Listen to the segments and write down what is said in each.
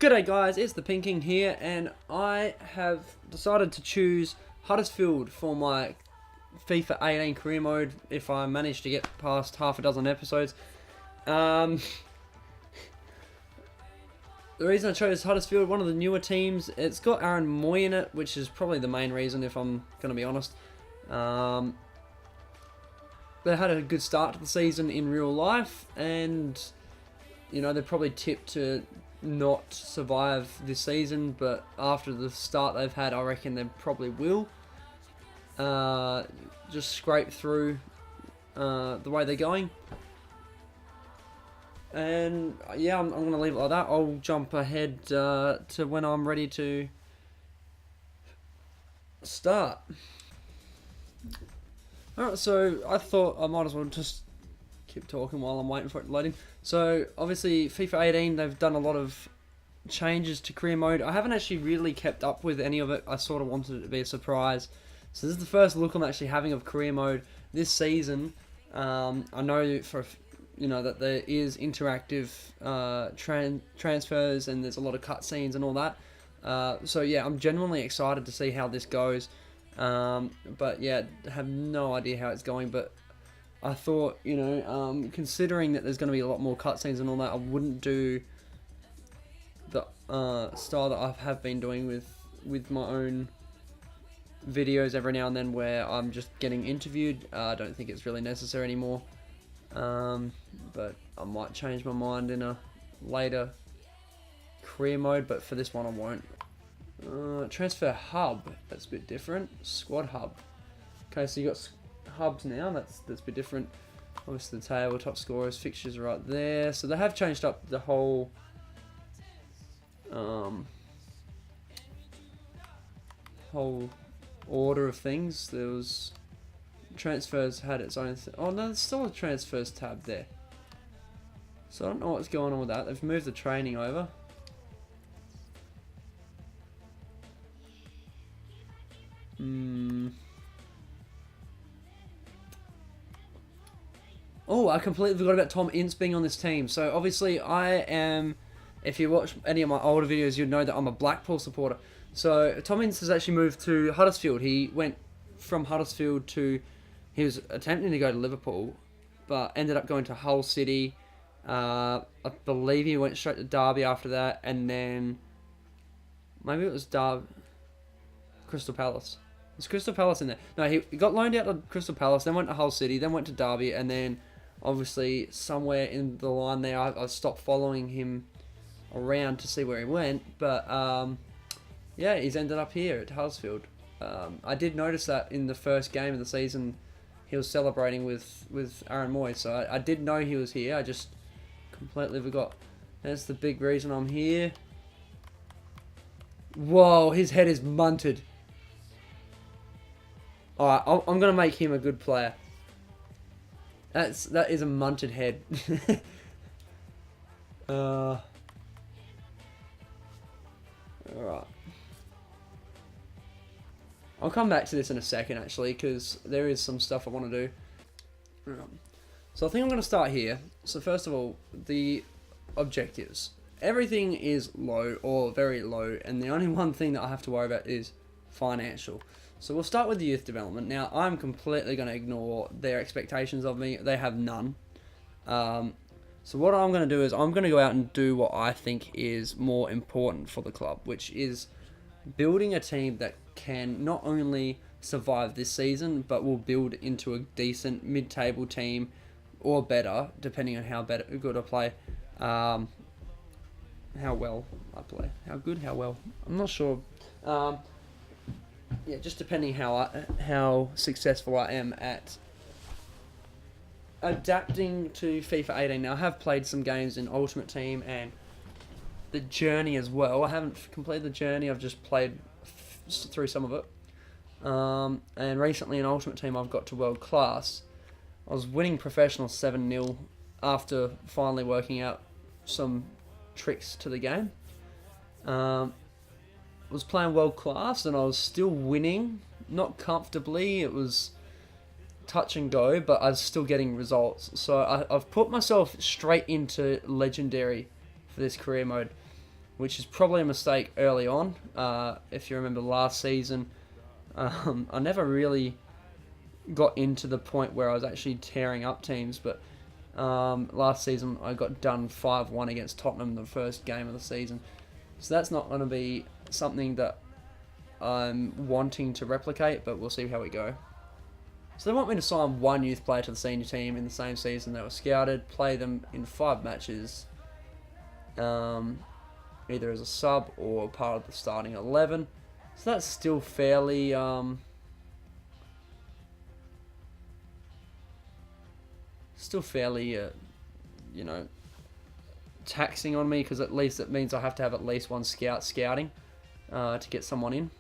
G'day guys, it's the Pink King here, and I have decided to choose Huddersfield for my FIFA 18 career mode if I manage to get past half a dozen episodes. The reason I chose Huddersfield, one of the newer teams, it's got Aaron Moy in it, which is probably the main reason if I'm going to be honest. They had a good start to the season in real life, and you know, they're probably tipped to not survive this season, but after the start they've had, I reckon they probably will just scrape through the way they're going. And yeah, I'm going to leave it like that. I'll jump ahead to when I'm ready to start. Alright, so I thought I might as well just keep talking while I'm waiting for it loading. So obviously FIFA 18, they've done a lot of changes to career mode. I haven't actually really kept up with any of it. I sort of wanted it to be a surprise. So this is the first look I'm actually having of career mode this season. I know for that there is interactive transfers and there's a lot of cutscenes and all that. So yeah, I'm genuinely excited to see how this goes. But yeah, I have no idea how it's going, but I thought, considering that there's going to be a lot more cutscenes and all that, I wouldn't do the style that I have been doing with my own videos every now and then where I'm just getting interviewed. I don't think it's really necessary anymore. But I might change my mind in a later career mode, but for this one I won't. Transfer hub, that's a bit different. Squad hub. Okay, so you got hubs now, that's a bit different. Obviously the table, top scorers, fixtures right there. So they have changed up the whole whole order of things. There was transfers had its own oh no, there's still a transfers tab there. So I don't know what's going on with that. They've moved the training over. Oh, I completely forgot about Tom Ince being on this team. So obviously I am, if you watch any of my older videos, you'd know that I'm a Blackpool supporter. So Tom Ince has actually moved to Huddersfield. He went from Huddersfield to, he was attempting to go to Liverpool, but ended up going to Hull City. I believe he went straight to Derby after that, and then maybe it was Crystal Palace. Is Crystal Palace in there? No, he got loaned out to Crystal Palace, then went to Hull City, then went to Derby, and then obviously somewhere in the line there, I stopped following him around to see where he went. But yeah, he's ended up here at Huddersfield. I did notice that in the first game of the season, he was celebrating with Aaron Moy, so I did know he was here. I just completely forgot. That's the big reason I'm here. Whoa, his head is munted. Alright, I'm going to make him a good player. That is a munted head. Alright. I'll come back to this in a second actually, because there is some stuff I want to do. So I think I'm going to start here. So first of all, the objectives. Everything is low or very low, and the only one thing that I have to worry about is financial. So we'll start with the youth development. Now, I'm completely going to ignore their expectations of me. They have none. So what I'm going to do is I'm going to go out and do what I think is more important for the club, which is building a team that can not only survive this season, but will build into a decent mid-table team or better, depending on how good I play. How well I play. How good, how well. I'm not sure. Yeah, just depending how successful I am at adapting to FIFA 18. Now, I have played some games in Ultimate Team and the Journey as well. I haven't completed the Journey, I've just played through some of it. And recently in Ultimate Team I've got to World Class. I was winning professional 7-0 after finally working out some tricks to the game. Was playing World Class and I was still winning, not comfortably. It was touch and go, but I was still getting results. So I've put myself straight into Legendary for this career mode, which is probably a mistake early on. If you remember last season, I never really got into the point where I was actually tearing up teams, but last season I got done 5-1 against Tottenham in the first game of the season. So that's not going to be something that I'm wanting to replicate, but we'll see how we go. So they want me to sign one youth player to the senior team in the same season they were scouted, play them in 5 matches, either as a sub or part of the starting 11. So that's still fairly you know, taxing on me, because at least it means I have to have at least one scouting to get someone in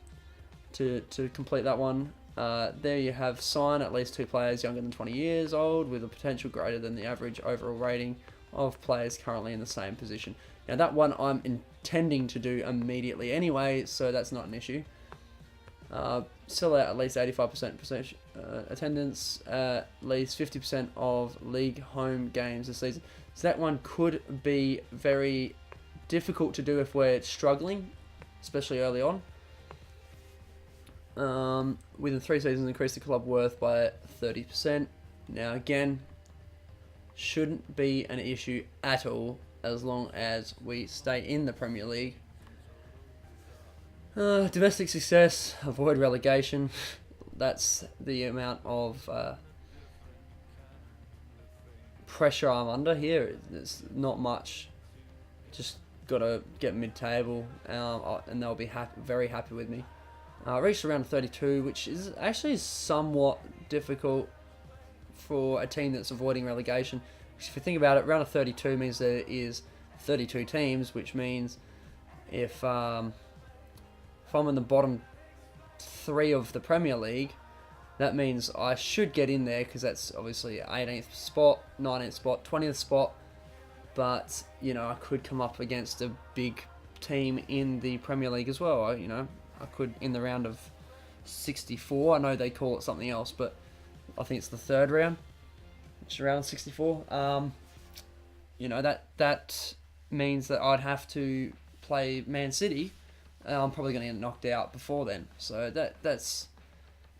to complete that one. There you have sign at least 2 players younger than 20 years old with a potential greater than the average overall rating of players currently in the same position. Now that one I'm intending to do immediately anyway, so that's not an issue. Sell out at least 85% attendance, at least 50% of league home games this season. So that one could be very difficult to do if we're struggling, especially early on. Within 3 seasons, increase the club worth by 30%. Now again, shouldn't be an issue at all as long as we stay in the Premier League. Domestic success, avoid relegation. That's the amount of pressure I'm under here. It's not much. Just got to get mid-table, and they'll be very happy with me. Reached around 32, which is actually somewhat difficult for a team that's avoiding relegation. If you think about it, round of 32 means there is 32 teams, which means if I'm in the bottom 3 of the Premier League, that means I should get in there, because that's obviously 18th spot, 19th spot, 20th spot. But, you know, I could come up against a big team in the Premier League as well. I could in the round of 64. I know they call it something else, but I think it's the 3rd round, which is around 64. That means that I'd have to play Man City. I'm probably going to get knocked out before then. So that's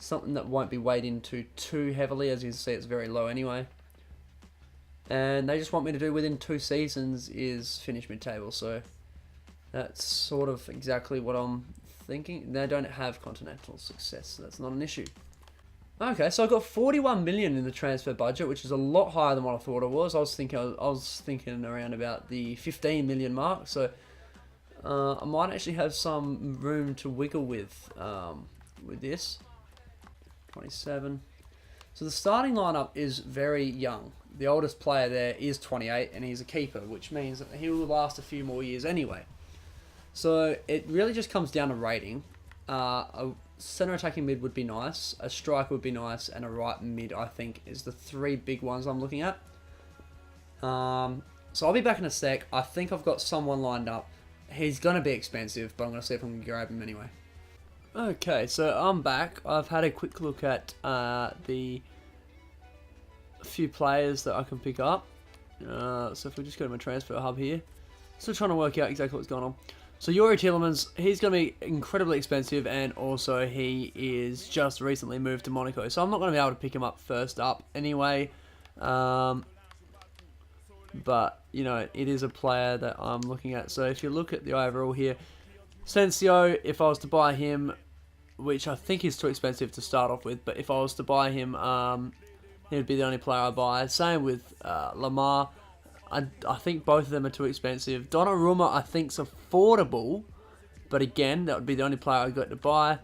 something that won't be weighed into too heavily. As you can see, it's very low anyway. And they just want me to do within 2 seasons is finish mid-table. So that's sort of exactly what I'm thinking. They don't have continental success, so that's not an issue. Okay, so I got 41 million in the transfer budget, which is a lot higher than what I thought it was. I was thinking around about the 15 million mark. So I might actually have some room to wiggle with this. 27. So the starting lineup is very young. The oldest player there is 28, and he's a keeper, which means that he will last a few more years anyway. So it really just comes down to rating. A centre attacking mid would be nice, a striker would be nice, and a right mid, I think, is the 3 big ones I'm looking at. So I'll be back in a sec. I think I've got someone lined up. He's going to be expensive, but I'm going to see if I can grab him anyway. Okay, so I'm back. I've had a quick look at the few players that I can pick up. So if we just go to my transfer hub here. Still trying to work out exactly what's going on. So Yuri Tielemans, he's going to be incredibly expensive, and also he is just recently moved to Monaco. So I'm not going to be able to pick him up first up anyway. But, you know, it is a player that I'm looking at. So if you look at the overall here, Sensio, if I was to buy him, which I think is too expensive to start off with, but if I was to buy him, he would be the only player I buy. Same with Lamar. I think both of them are too expensive. Donnarumma, I think, is affordable, but again, that would be the only player I got to buy.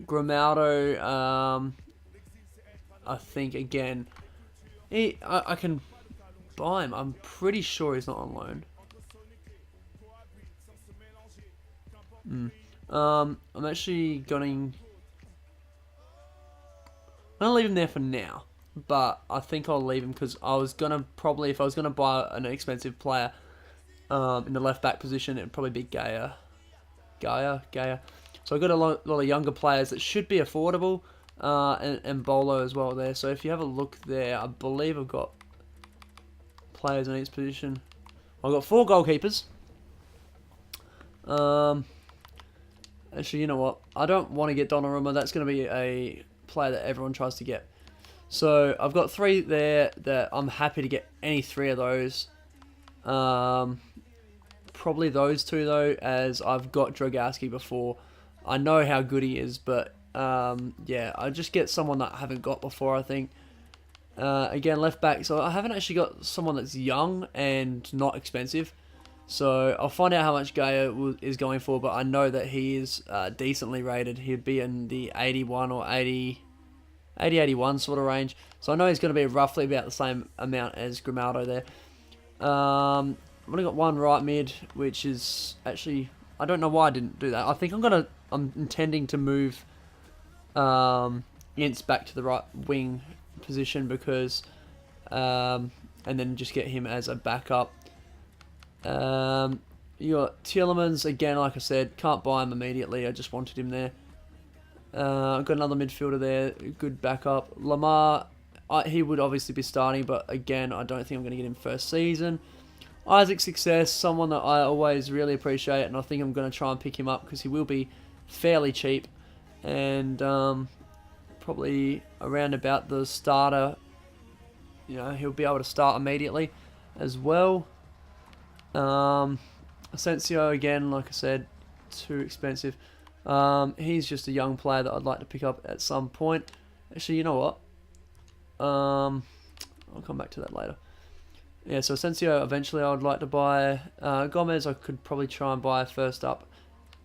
Grimaldo, I think, again, I can buy him. I'm pretty sure he's not on loan. I'm actually going to leave him there for now. But I think I'll leave him because I was going to probably, if I was going to buy an expensive player in the left back position, it would probably be Gaia. So I've got a lot of younger players that should be affordable, and Bolo as well there. So if you have a look there, I believe I've got players in each position. I've got 4 goalkeepers. Actually, you know what? I don't want to get Donnarumma. That's going to be a player that everyone tries to get. So I've got 3 there that I'm happy to get any 3 of those. Probably those 2 though, as I've got Dragowski before. I know how good he is, but yeah, I just get someone that I haven't got before, I think. Again, left back. So I haven't actually got someone that's young and not expensive. So I'll find out how much Gaia is going for, but I know that he is decently rated. He'd be in the 81 or 81 sort of range. So I know he's going to be roughly about the same amount as Grimaldo there. I've only got 1 right mid, which is actually, I don't know why I didn't do that. I think I'm intending to move Ince back to the right wing position because, and then just get him as a backup. You got Tielemans again. Like I said, can't buy him immediately. I just wanted him there. I've got another midfielder there, good backup. Lamar, he would obviously be starting, but again, I don't think I'm going to get him first season. Isaac Success, someone that I always really appreciate, and I think I'm going to try and pick him up because he will be fairly cheap, and probably around about the starter. You know, he'll be able to start immediately as well. Asensio, again, like I said, too expensive. He's just a young player that I'd like to pick up at some point. Actually, you know what? I'll come back to that later. Yeah, so Asensio, eventually I would like to buy. Gomez, I could probably try and buy first up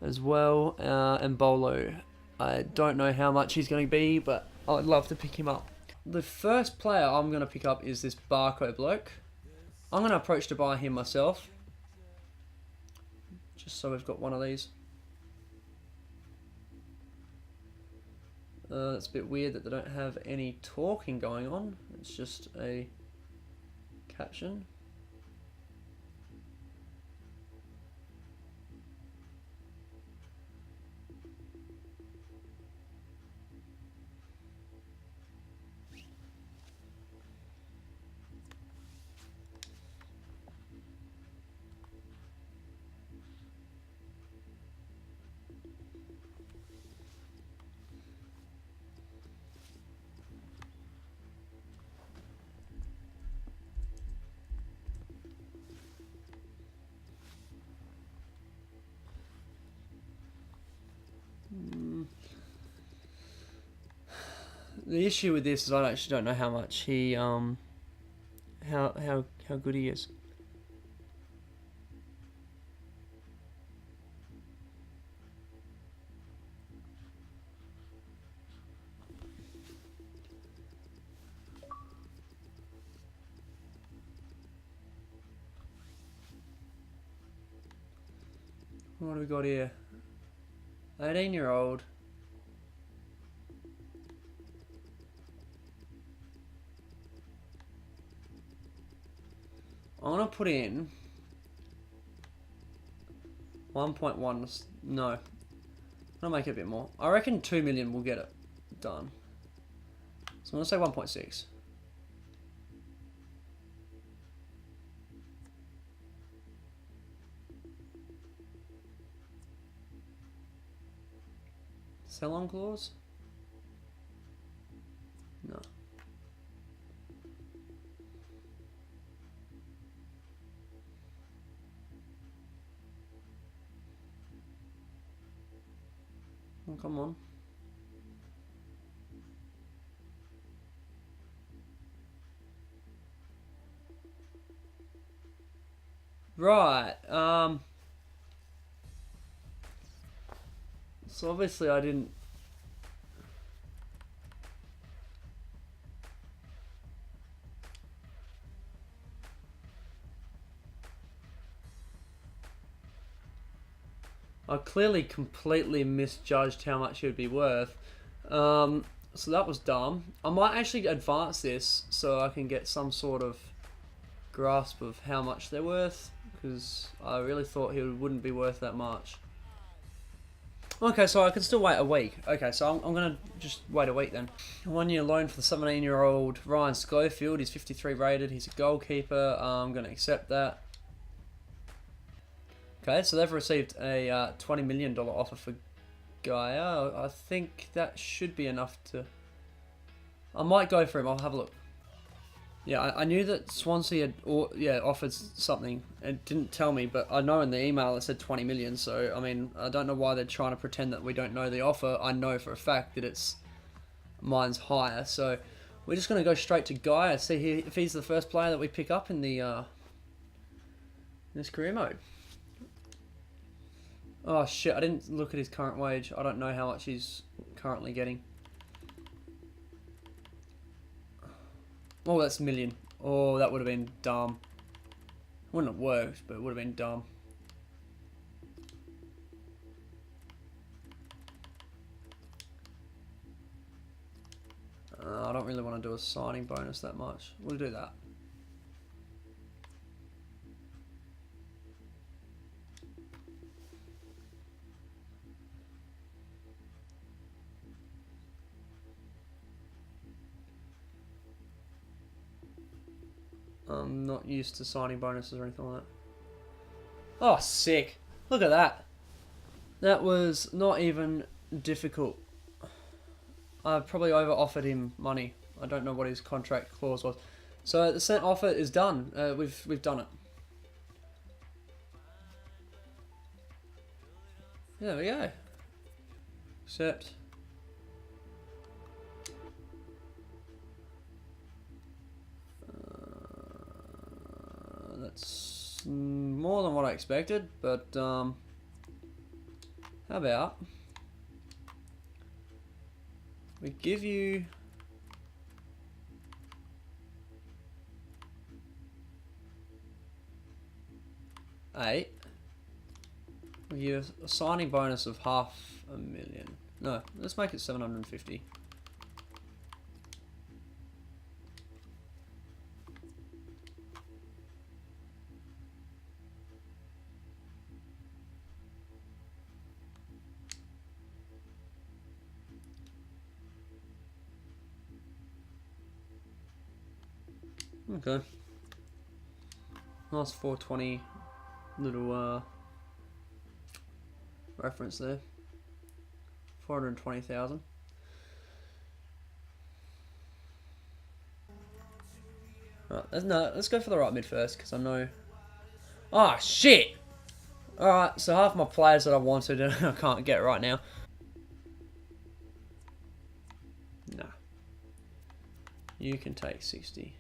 as well. And Bolo, I don't know how much he's going to be, but I'd love to pick him up. The first player I'm going to pick up is this Barco bloke. I'm going to approach to buy him myself. Just so we've got one of these. It's a bit weird that they don't have any talking going on. It's just a caption. The issue with this is I actually don't know how much he how good he is. What do we got here? 18-year-old. I'm going to put in 1.1. No. I'm going to make it a bit more. I reckon 2 million will get it done. So I'm going to say 1.6. Sell on clause? No. Oh, come on. Right. So obviously I didn't. I clearly completely misjudged how much it would be worth. So that was dumb. I might actually advance this so I can get some sort of grasp of how much they're worth, because I really thought he wouldn't be worth that much. Okay, so I can still wait a week. Okay, so I'm going to just wait a week then. 1 year loan for the 17-year-old Ryan Schofield. He's 53 rated. He's a goalkeeper. I'm going to accept that. Okay, so they've received a $20 million offer for Gaia. I think that should be enough to... I might go for him. I'll have a look. Yeah, I knew that Swansea had offered something. It didn't tell me, but I know in the email it said 20 million. So, I mean, I don't know why they're trying to pretend that we don't know the offer. I know for a fact that mine's higher. So, we're just going to go straight to Gaia, see if he's the first player that we pick up in the this career mode. Oh, shit, I didn't look at his current wage. I don't know how much he's currently getting. Oh, that's million. Oh, that would have been dumb. Wouldn't have worked, but it would have been dumb. I don't really want to do a signing bonus that much. We'll do that. I'm not used to signing bonuses or anything like that. Oh, sick. Look at that. That was not even difficult. I probably over-offered him money. I don't know what his contract clause was. So the sent offer is done. We've done it. There we go. Accept. That's more than what I expected, but how about we give you $8. We give a signing bonus of $500,000. No, let's make it 750. Okay. Nice 420 little reference there. 420,000. Right, let's go for the right mid first, because I know... Ah, oh, shit! Alright, so half my players that I wanted I can't get right now. Nah. You can take 60.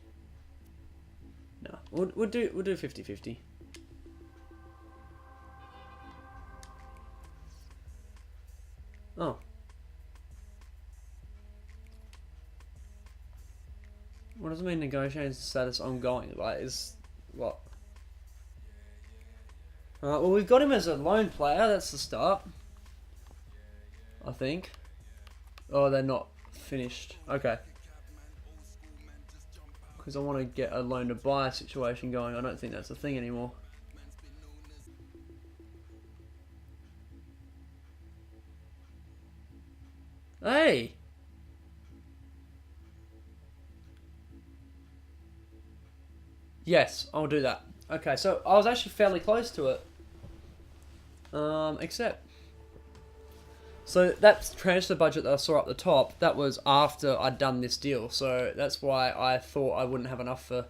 No, we'll do 50-50. Oh. What does it mean negotiating status ongoing? Like, is what? Alright, well, we've got him as a loan player. That's the start. I think. Oh, they're not finished. Okay. Because I want to get a loan to buy situation going. I don't think that's a thing anymore. Hey! Yes, I'll do that. Okay, so I was actually fairly close to it. Except. So that transfer budget that I saw up the top, that was after I'd done this deal. So that's why I thought I wouldn't have enough for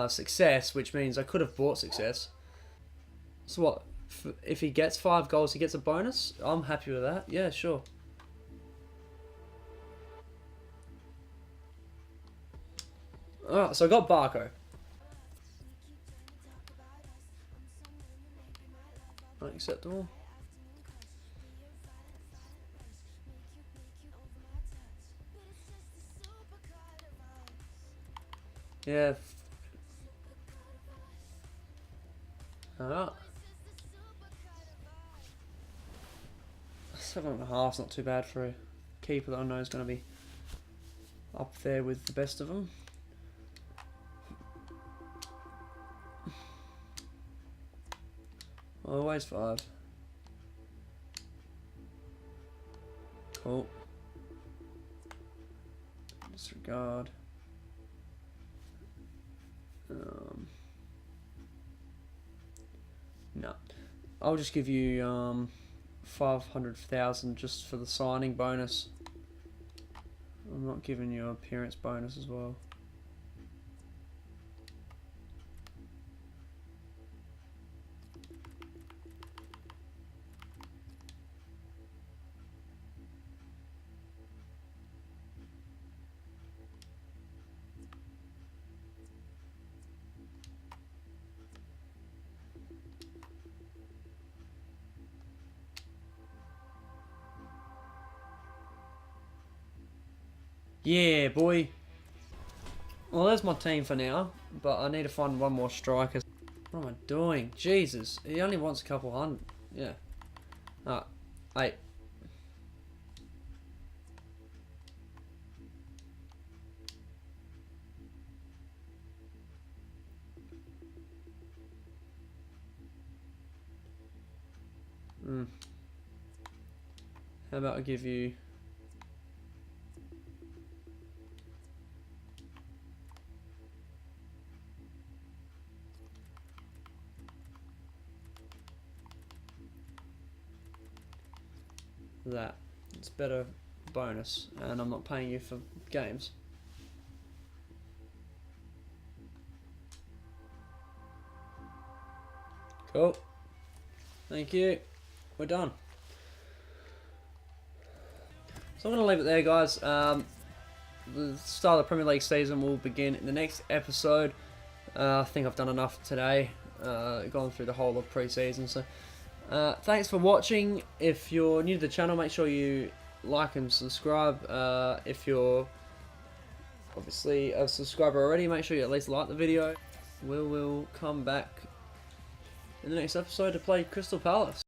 success, which means I could have bought success. So what, if he gets 5 goals, he gets a bonus? I'm happy with that. Yeah, sure. Alright, so I got Barco. Unacceptable. Yeah. Alright. 7.5's not too bad for a keeper that I know is going to be up there with the best of them. Always 5. Cool. Disregard. No. I'll just give you 500,000 just for the signing bonus. I'm not giving you an appearance bonus as well. Yeah, boy. Well, there's my team for now, but I need to find one more striker. What am I doing? Jesus, he only wants a couple hundred. Yeah. Ah, 8. How about I give you... that. It's better bonus, and I'm not paying you for games. Cool. Thank you. We're done. So I'm going to leave it there, guys. The start of the Premier League season will begin in the next episode. I think I've done enough today. Gone through the whole of pre-season. So thanks for watching. If you're new to the channel, make sure you like and subscribe. If you're obviously a subscriber already, make sure you at least like the video. We will come back in the next episode to play Crystal Palace.